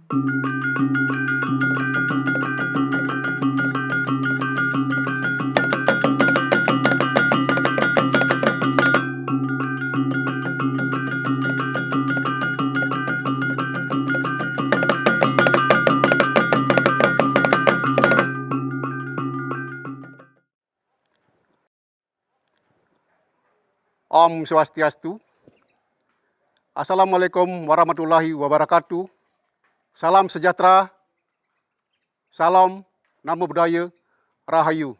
Om Swastiastu. Assalamualaikum warahmatullahi wabarakatuh. Salam sejahtera, salam, namo buddhaya, rahayu.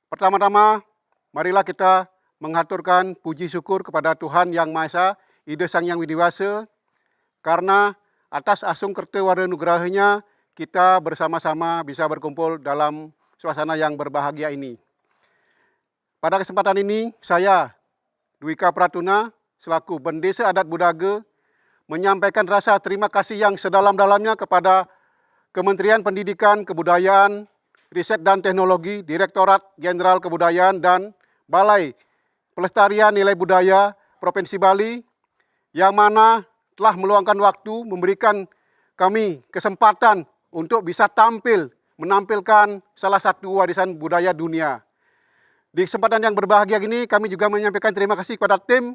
Pertama-tama, marilah kita mengaturkan puji syukur kepada Tuhan Yang Maha Esa, Ida Sang Yang Widiwasa, karena atas asung kerta warna nugerahnya kita bersama-sama bisa berkumpul dalam suasana yang berbahagia ini. Pada kesempatan ini, saya, Dwika Pratuna, selaku Bendesa Adat Budaga, menyampaikan rasa terima kasih yang sedalam-dalamnya kepada Kementerian Pendidikan, Kebudayaan, Riset dan Teknologi, Direktorat Jenderal Kebudayaan, dan Balai Pelestarian Nilai Budaya Provinsi Bali, yang mana telah meluangkan waktu memberikan kami kesempatan untuk bisa menampilkan salah satu warisan budaya dunia. Di kesempatan yang berbahagia ini, kami juga menyampaikan terima kasih kepada tim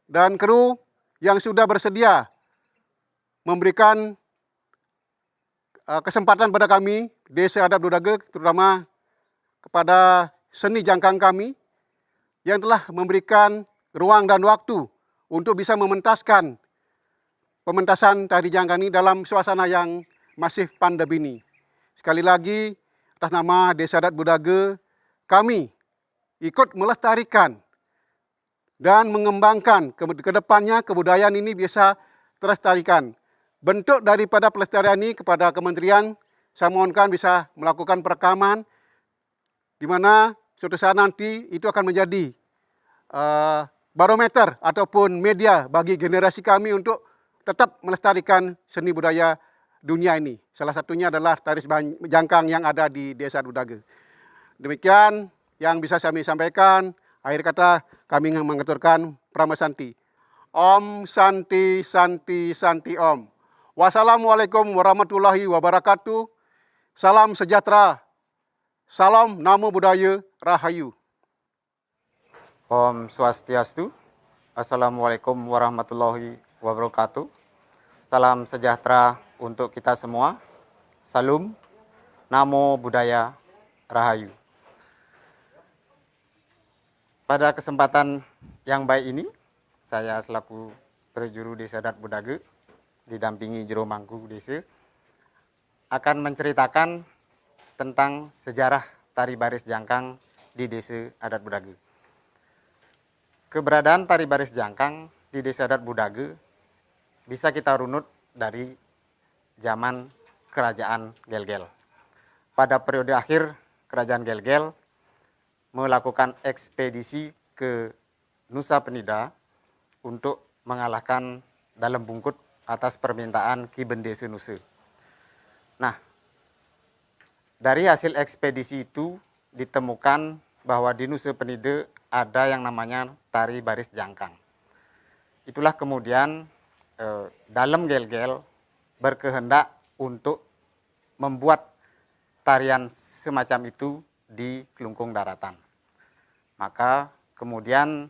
dan kru yang sudah bersedia memberikan kesempatan pada kami, Desa Adat Budaga, terutama kepada seni jangkang kami, yang telah memberikan ruang dan waktu untuk bisa pementasan tari jangkang ini dalam suasana yang masih pandemi ini. Sekali lagi, atas nama Desa Adat Budaga, kami ikut melestarikan dan mengembangkan ke depannya kebudayaan ini bisa terlestarikan. Bentuk daripada pelestarian ini kepada kementerian, saya mohonkan bisa melakukan perekaman, di mana suatu saat nanti itu akan menjadi barometer ataupun media bagi generasi kami untuk tetap melestarikan seni budaya dunia ini. Salah satunya adalah tari jangkang yang ada di Desa Budaga. Demikian yang bisa kami sampaikan. Akhir kata kami mengaturkan Pramasanti. Om Santi Santi Santi Om. Wassalamualaikum warahmatullahi wabarakatuh. Salam sejahtera. Salam namo buddhaya, rahayu. Om Swastiastu. Assalamualaikum warahmatullahi wabarakatuh. Salam sejahtera untuk kita semua. Salam namo buddhaya, rahayu. Pada kesempatan yang baik ini, saya selaku Prajuru Desa Adat Budaga, didampingi Jero Mangku Desa, akan menceritakan tentang sejarah tari baris jangkang di Desa Adat Budaga. Keberadaan tari baris jangkang di Desa Adat Budaga bisa kita runut dari zaman Kerajaan Gel-Gel. Pada periode akhir Kerajaan Gel-Gel melakukan ekspedisi ke Nusa Penida untuk mengalahkan Dalem Bungkut atas permintaan Ki Bendesa Nusa. Nah, dari hasil ekspedisi itu ditemukan bahwa di Nusa Penida ada yang namanya tari baris jangkang. Itulah kemudian Dalem Gel-Gel berkehendak untuk membuat tarian semacam itu di Kelungkung Daratan. Maka kemudian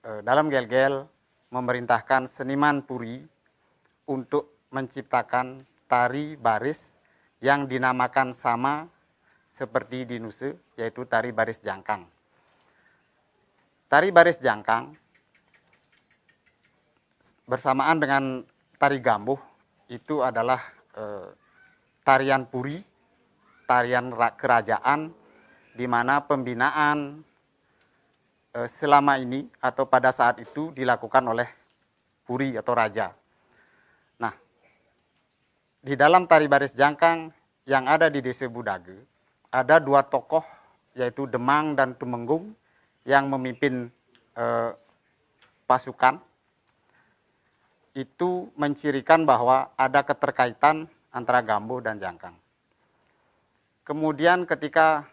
Dalem Gel-Gel memerintahkan seniman Puri untuk menciptakan tari baris yang dinamakan sama seperti di Nusa, yaitu tari baris jangkang. Tari baris jangkang bersamaan dengan tari gambuh itu adalah tarian Puri, tarian kerajaan, di mana pembinaan selama ini atau pada saat itu dilakukan oleh Puri atau Raja. Nah, di dalam tari baris jangkang yang ada di Desa Budaga, ada dua tokoh, yaitu Demang dan Tumenggung, yang memimpin pasukan. Itu mencirikan bahwa ada keterkaitan antara gambuh dan jangkang. Kemudian ketika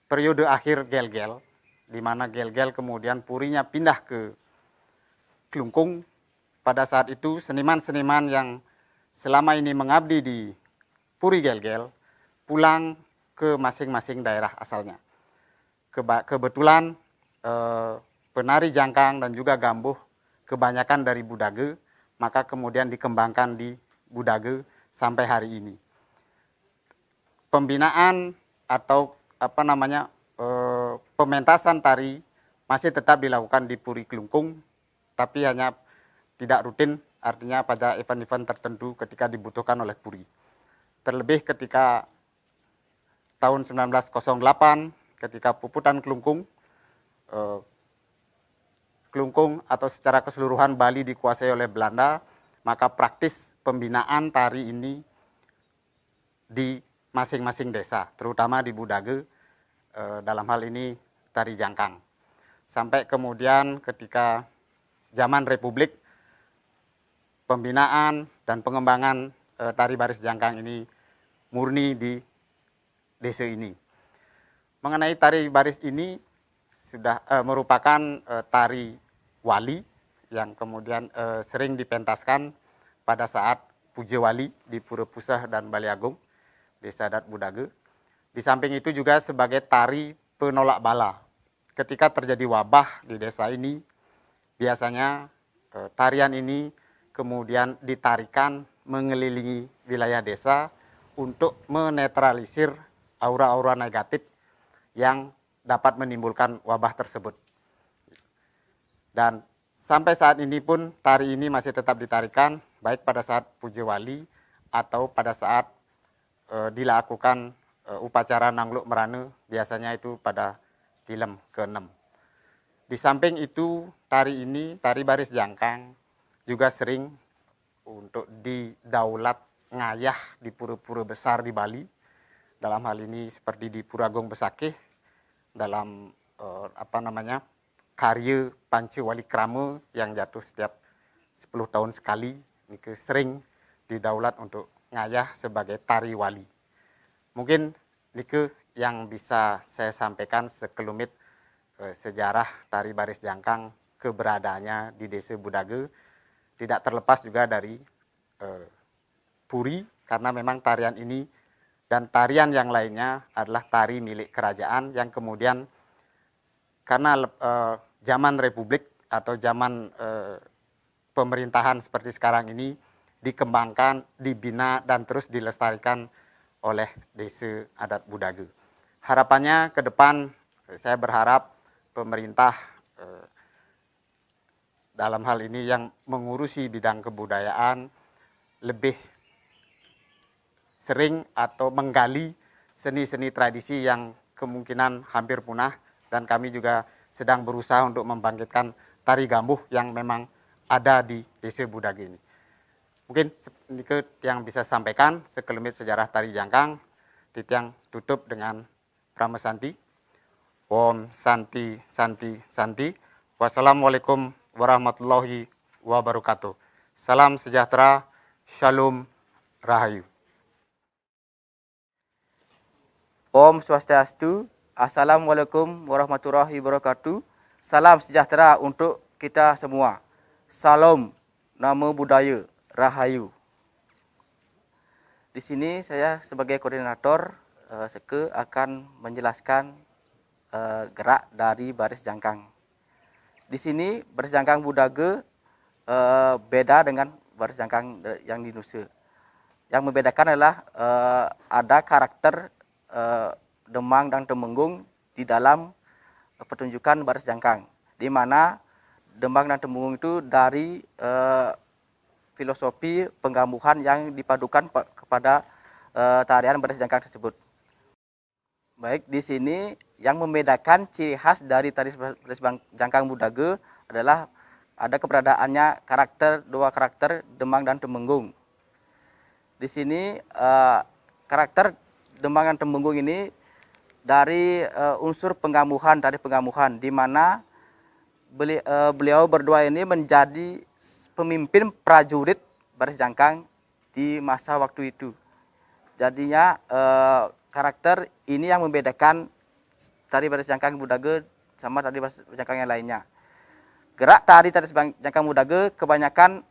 periode akhir Gel-Gel, di mana Gel-Gel kemudian Purinya pindah ke Kelungkung, pada saat itu seniman-seniman yang selama ini mengabdi di Puri Gel-Gel pulang ke masing-masing daerah asalnya. Kebetulan penari jangkang dan juga gambuh kebanyakan dari Budage, maka kemudian dikembangkan di Budage sampai hari ini. Pembinaan atau pementasan tari masih tetap dilakukan di Puri Kelungkung, tapi hanya tidak rutin, artinya pada event-event tertentu ketika dibutuhkan oleh Puri. Terlebih ketika tahun 1908, ketika Puputan Kelungkung, Kelungkung atau secara keseluruhan Bali dikuasai oleh Belanda, maka praktis pembinaan tari ini di masing-masing desa, terutama di Budage, dalam hal ini tari jangkang. Sampai kemudian ketika zaman Republik, pembinaan dan pengembangan tari baris jangkang ini murni di desa ini. Mengenai tari baris ini sudah merupakan tari wali yang kemudian sering dipentaskan pada saat puja wali di Pura Pusah dan Baliagung, Desa Adat Budage. Di samping itu juga sebagai tari penolak bala. Ketika terjadi wabah di desa ini, biasanya tarian ini kemudian ditarikan mengelilingi wilayah desa untuk menetralisir aura-aura negatif yang dapat menimbulkan wabah tersebut. Dan sampai saat ini pun tari ini masih tetap ditarikan, baik pada saat puja wali atau pada saat dilakukan upacara Nangluk Merane, biasanya itu pada tilem ke-6. Di samping itu, tari ini, tari baris jangkang, juga sering untuk didaulat ngayah di pura-pura besar di Bali. Dalam hal ini seperti di Puragong Besakeh, dalam karya Panca Wali Krama yang jatuh setiap 10 tahun sekali, ini sering didaulat untuk ngayah sebagai tari wali. Mungkin nike yang bisa saya sampaikan sekelumit sejarah tari baris jangkang, keberadaannya di desa Budage, tidak terlepas juga dari Puri, karena memang tarian ini dan tarian yang lainnya adalah tari milik kerajaan yang kemudian karena zaman Republik atau zaman pemerintahan seperti sekarang ini dikembangkan, dibina dan terus dilestarikan oleh Desa Adat Budage. Harapannya ke depan saya berharap pemerintah dalam hal ini yang mengurusi bidang kebudayaan lebih sering atau menggali seni-seni tradisi yang kemungkinan hampir punah, dan kami juga sedang berusaha untuk membangkitkan tari gambuh yang memang ada di Desa Budage ini. Mungkin ini yang bisa sampaikan sekelumit sejarah tari jangkang. Titiang tutup dengan Pramesanti. Om Santi Santi Santi. Wassalamualaikum warahmatullahi wabarakatuh. Salam sejahtera, Shalom, Rahayu. Om Swastiastu. Assalamualaikum warahmatullahi wabarakatuh. Salam sejahtera untuk kita semua. Salam, nama budaya, Rahayu. Di sini saya sebagai koordinator Seke akan menjelaskan gerak dari baris jangkang. Di sini baris jangkang Budage beda dengan baris jangkang yang di Nusa. Yang membedakan adalah ada karakter Demang dan Temenggung di dalam pertunjukan baris jangkang, di mana Demang dan Temenggung itu dari filosofi penggambuhan yang dipadukan kepada tarian baris jangkang tersebut. Baik, di sini yang membedakan ciri khas dari tari baris jangkang Budage adalah ada keberadaannya dua karakter Demang dan Temenggung. Di sini karakter Demang dan Temenggung ini dari unsur penggambuhan, tari penggambuhan, di mana beliau berdua ini menjadi pemimpin prajurit baris jangkang di masa waktu itu. Jadinya karakter ini yang membedakan tari baris jangkang Budage sama tari baris jangkang yang lainnya. Gerak tari Jangkang Mudage kebanyakan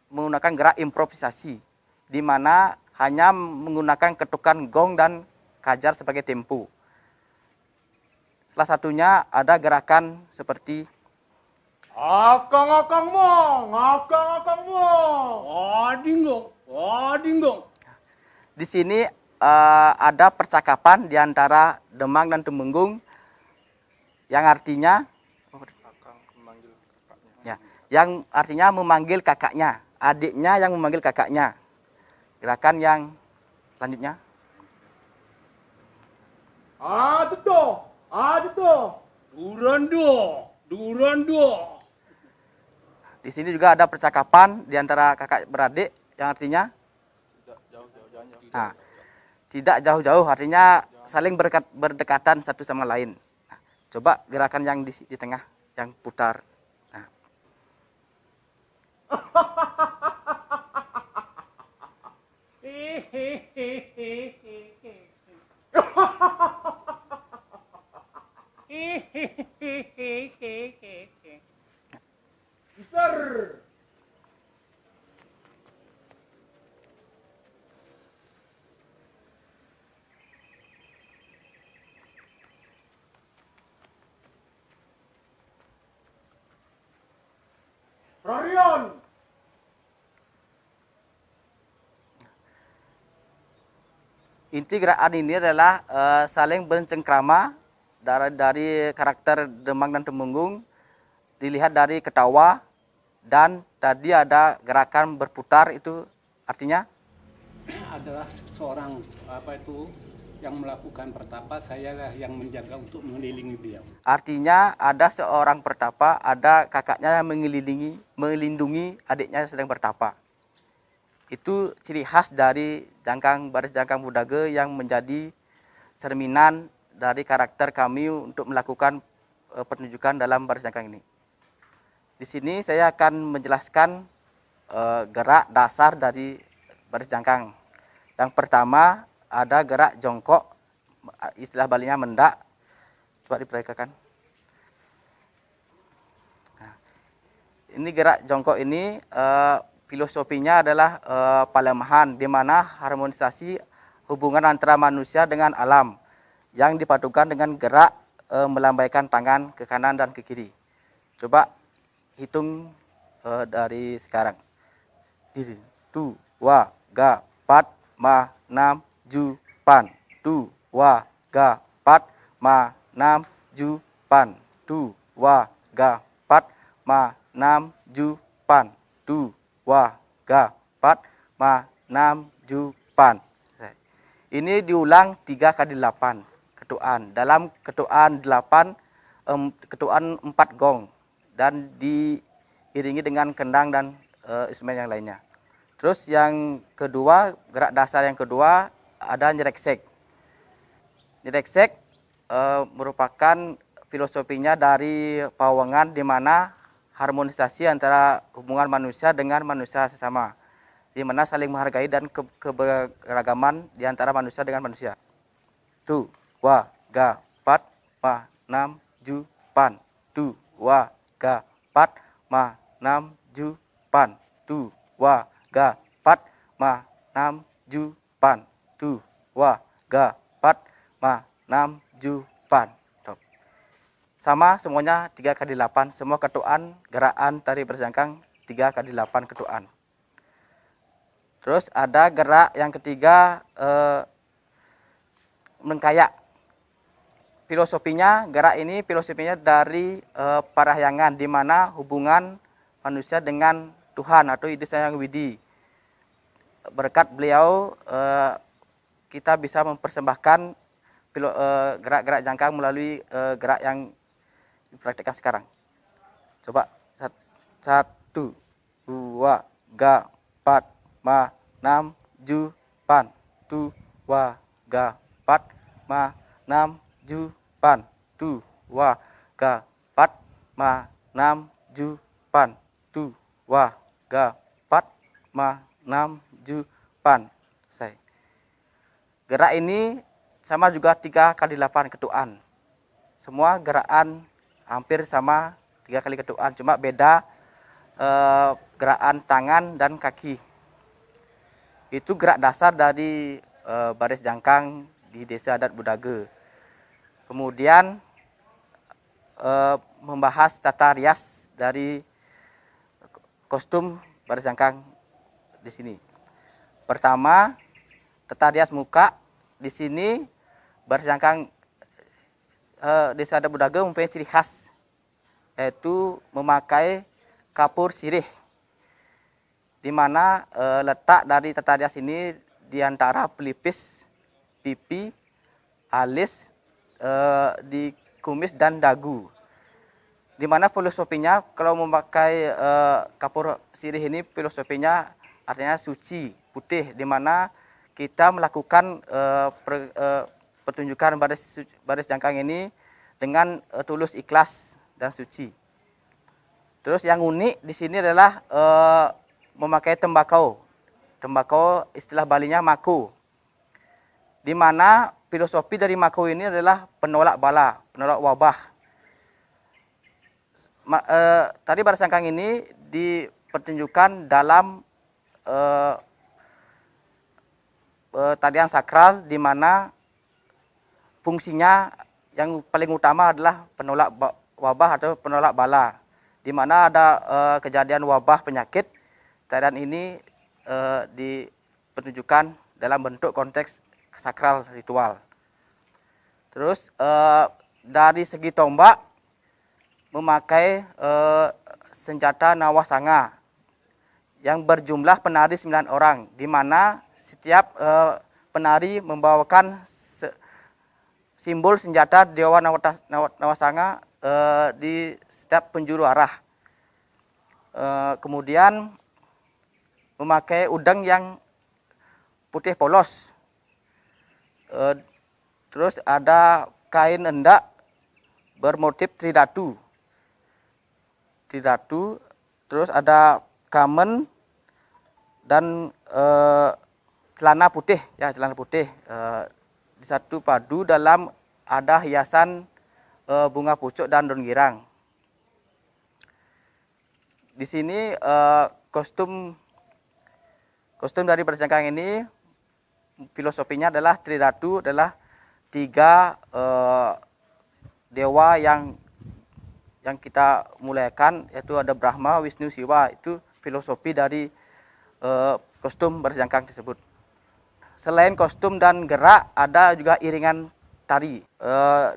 menggunakan gerak improvisasi, di mana hanya menggunakan ketukan gong dan kajar sebagai tempo. Salah satunya ada gerakan seperti Akang mong, adinggong. di sini ada percakapan di antara Demang dan Temenggung yang artinya yang artinya memanggil kakaknya, adiknya yang memanggil kakaknya. Gerakan yang selanjutnya. Durando. Di sini juga ada percakapan di antara kakak beradik yang artinya tidak jauh-jauh, artinya saling berdekatan satu sama lain. Nah, coba gerakan yang di tengah yang putar. Nah. Besar. Rarian. Inti gerakan ini adalah saling bercengkrama dari karakter Demang dan Temenggung, dilihat dari ketawa, dan tadi ada gerakan berputar, itu artinya adalah seorang yang melakukan pertapa, sayalah yang menjaga untuk mengelilingi beliau. artinya ada seorang pertapa, ada kakaknya yang melindungi adiknya yang sedang bertapa. Itu ciri khas dari baris Jangkang Mudage yang menjadi cerminan dari karakter kami untuk melakukan penunjukan dalam baris jangkang ini. Di sini saya akan menjelaskan gerak dasar dari baris jangkang. Yang pertama ada gerak jongkok, istilah Balinya mendak. Coba diperhatikan. Nah, ini gerak jongkok ini filosofinya adalah palemahan, di mana harmonisasi hubungan antara manusia dengan alam yang dipadukan dengan gerak melambaikan tangan ke kanan dan ke kiri. Coba hitung dari sekarang. 1, 2, 3, 4, 5, 6, 7, 8. 2, 3, 4, 5, 6, 7, 8. 2, 3, 4, 5, 6, 7, 8. 2, 3, 4, 5, 6, 7, 8. Ini diulang 3 kali 8 ketuaan. Dalam ketuaan 8, ketuaan 4 gong dan diiringi dengan kendang dan instrumen yang lainnya. Terus yang kedua, gerak dasar yang kedua ada nyereksek. Nyereksek merupakan filosofinya dari Pawangan, di mana harmonisasi antara hubungan manusia dengan manusia sesama, di mana saling menghargai dan keberagaman di antara manusia dengan manusia. 2, 3, 4, 5, 6, 7, 8. 2, 3, 4, 5, 6, 7, 8. 2, 3, 4, 5, 6, 7, 8. 2, 3, 4, 5, 6, 7, 8. Sama semuanya 3 kali 8, semua ketuaan gerakan tari baris jangkang 3 kali 8 ketuaan. Terus ada gerak yang ketiga, mengkayak. Filosofinya, gerak ini filosofinya dari Parahyangan, di mana hubungan manusia dengan Tuhan atau Ide Sang Widi. Berkat beliau kita bisa mempersembahkan gerak-gerak jangkang melalui gerak yang dipraktikkan sekarang. Coba 1, 2, 3, 4, 5, 6, 7, 8. 2, 3, 4, 5, 6, 7, 8. 2, 3, 4, 5, 6, 7, 8. 2, 3, 4, 5, 6, 7, 8. Selesai. Gerak ini sama juga 3 kali 8 ketuaan. Semua gerakan hampir sama 3 kali ketukan, cuma beda gerakan tangan dan kaki. Itu gerak dasar dari baris jangkang di Desa Adat Budaga. Kemudian membahas tata rias dari kostum baris jangkang di sini. Pertama, tata rias muka. Di sini baris jangkang Desa Adat Budaga mempunyai ciri khas, yaitu memakai kapur sirih, di mana letak dari tata rias ini di antara pelipis, pipi, alis, di kumis dan dagu. Di mana filosofinya kalau memakai kapur sirih ini, filosofinya artinya suci, putih, di mana kita melakukan pertunjukan baris jangkang ini dengan tulus, ikhlas dan suci. Terus yang unik di sini adalah memakai tembakau. Tembakau istilah Balinya mako. Di mana filosofi dari mako ini adalah penolak bala, penolak wabah. Tari baris jangkang ini dipertunjukkan dalam tarian sakral, di mana fungsinya yang paling utama adalah penolak wabah atau penolak bala. Di mana ada kejadian wabah penyakit, tarian ini dipertunjukkan dalam bentuk konteks sakral ritual. Terus dari segi tombak, memakai senjata nawasanga yang berjumlah penari 9 orang, di mana setiap penari membawakan simbol senjata Dewa Nawasanga di setiap penjuru arah. Kemudian memakai udang yang putih polos. Terus ada kain endak bermotif tridatu. Terus ada kamen dan celana putih, ya celana putih. Disatu padu dalam ada hiasan bunga pucuk dan daun girang. Di sini kostum dari baris jangkang ini filosofinya adalah tridatu, adalah 3 dewa yang kita muliakan, yaitu ada Brahma, Wisnu, Siwa. Itu filosofi dari kostum baris jangkang tersebut. Selain kostum dan gerak, ada juga iringan tari.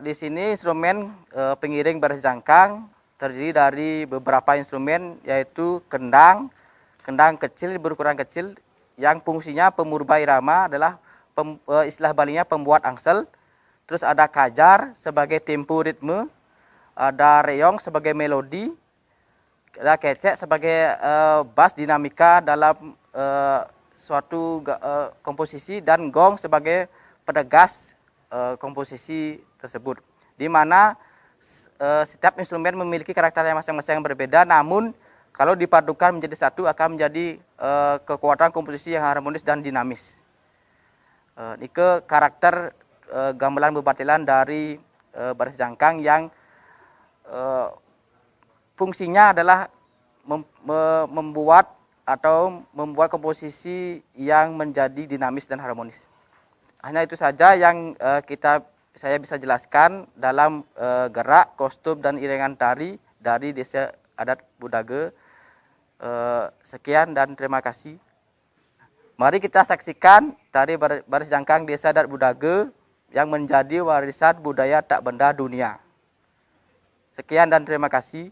Di sini instrumen pengiring baris jangkang terdiri dari beberapa instrumen, yaitu kendang kecil berukuran kecil yang fungsinya pemurba irama, adalah istilah Balinya pembuat angsel. Terus ada kajar sebagai tempo ritme, ada reong sebagai melodi, ada kecek sebagai bass dinamika dalam suatu komposisi, dan gong sebagai penegas komposisi tersebut. Di mana setiap instrumen memiliki karakter yang masing-masing yang berbeda, namun kalau dipadukan menjadi satu akan menjadi kekuatan komposisi yang harmonis dan dinamis. Ini karakter gamelan bebatilan dari baris jangkang yang fungsinya adalah membuat komposisi yang menjadi dinamis dan harmonis. Hanya itu saja yang saya bisa jelaskan dalam gerak, kostum, dan iringan tari dari Desa Adat Budaga. Sekian dan terima kasih. Mari kita saksikan tari baris jangkang Desa Adat Budaga yang menjadi warisan budaya tak benda dunia. Sekian dan terima kasih.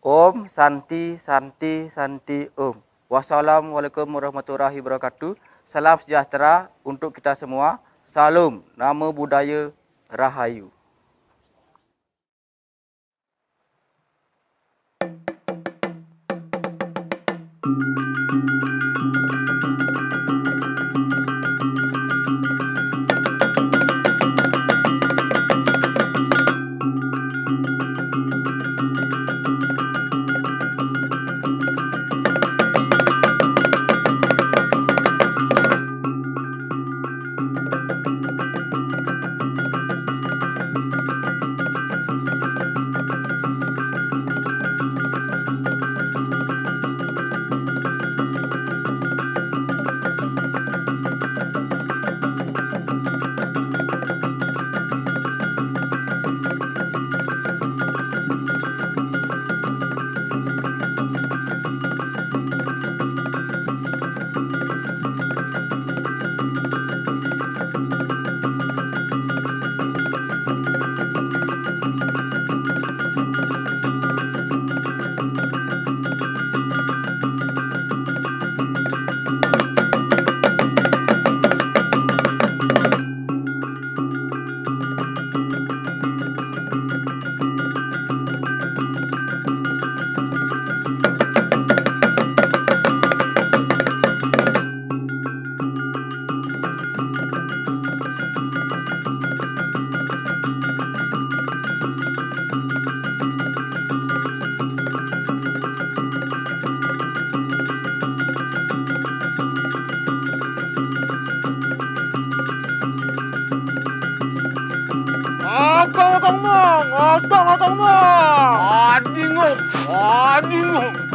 Om Santi Santi Santi Om. Wassalamualaikum warahmatullahi wabarakatuh. Salam sejahtera untuk kita semua. Salam, Namo Buddhaya, Rahayu.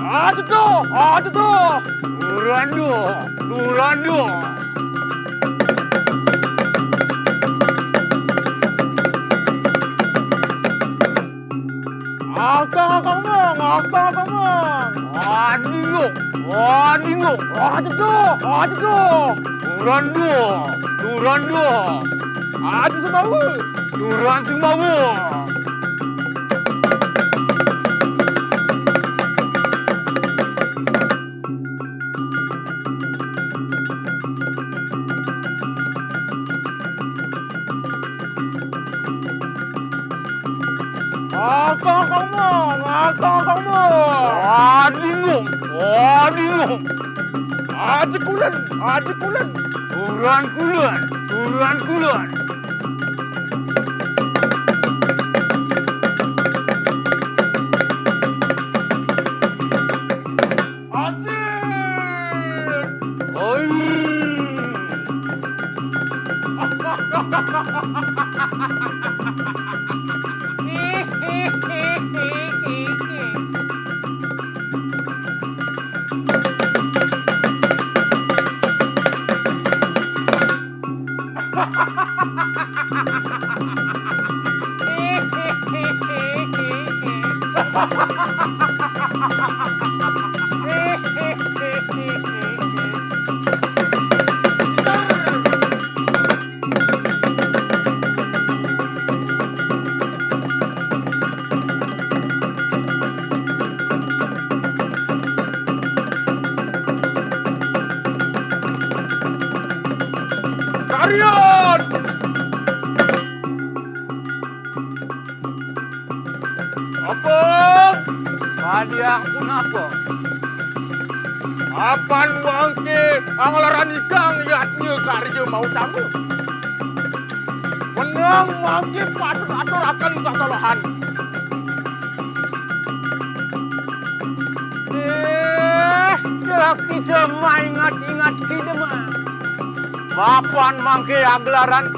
Aja tuh. Durando. Akang mong. Adingo. Aja tuh. Durando. Aja semau. Duran semau. Akang mong. Adingo. Aja kulan. Duran kulan. Asik. Oi. Tarian! Apa? Hadiah pun apa? Apan wangke anglaran ikang liatnya karya mau tamu. Menang wangke patur akan sasalahan. Kita ingat kita mah. Mapan mangke aglaran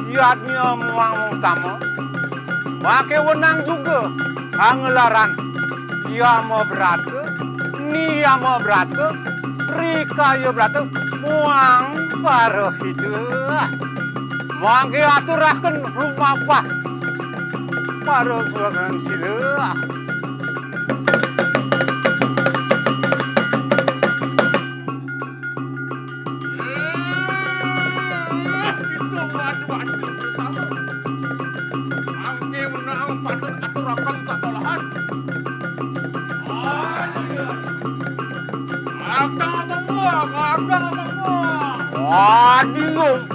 iatnya mau tamu. Make wenang juga anglaran ia mau berata, nia mau berata, Rika ya berata, muang paruh itu. Mangke aturakan rumah pas, paruh bukan sila. Itu madu bersama. Mangke menang patut aturakan kesalahan.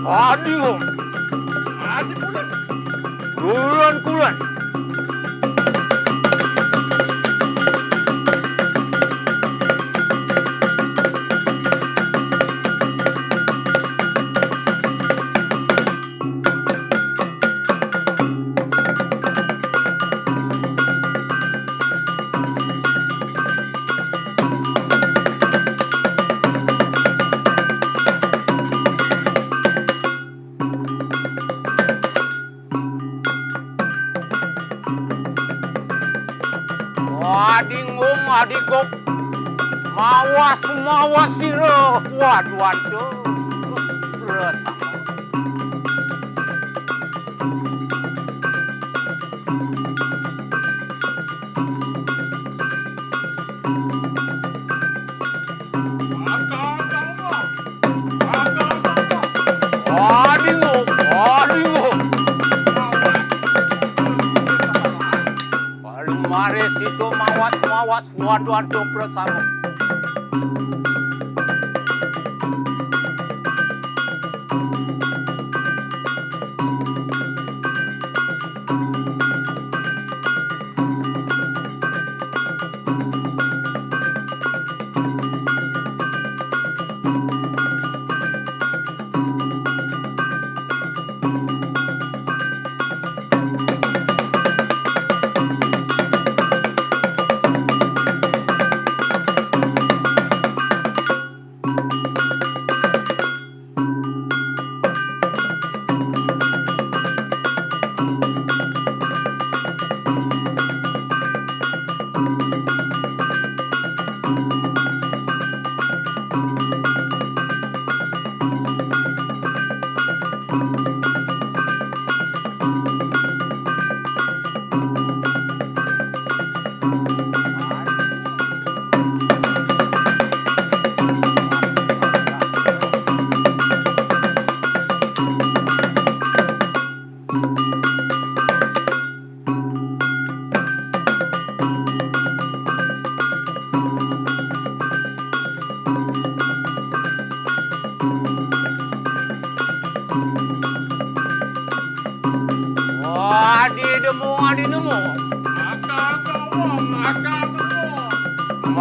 Adingo. Kulan. Adingo. Mawas sila. Waduh. Resah. Adingo. Mari situ mawas waduh bersama.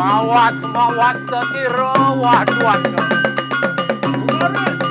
Mawas tesiro waduan. Laris.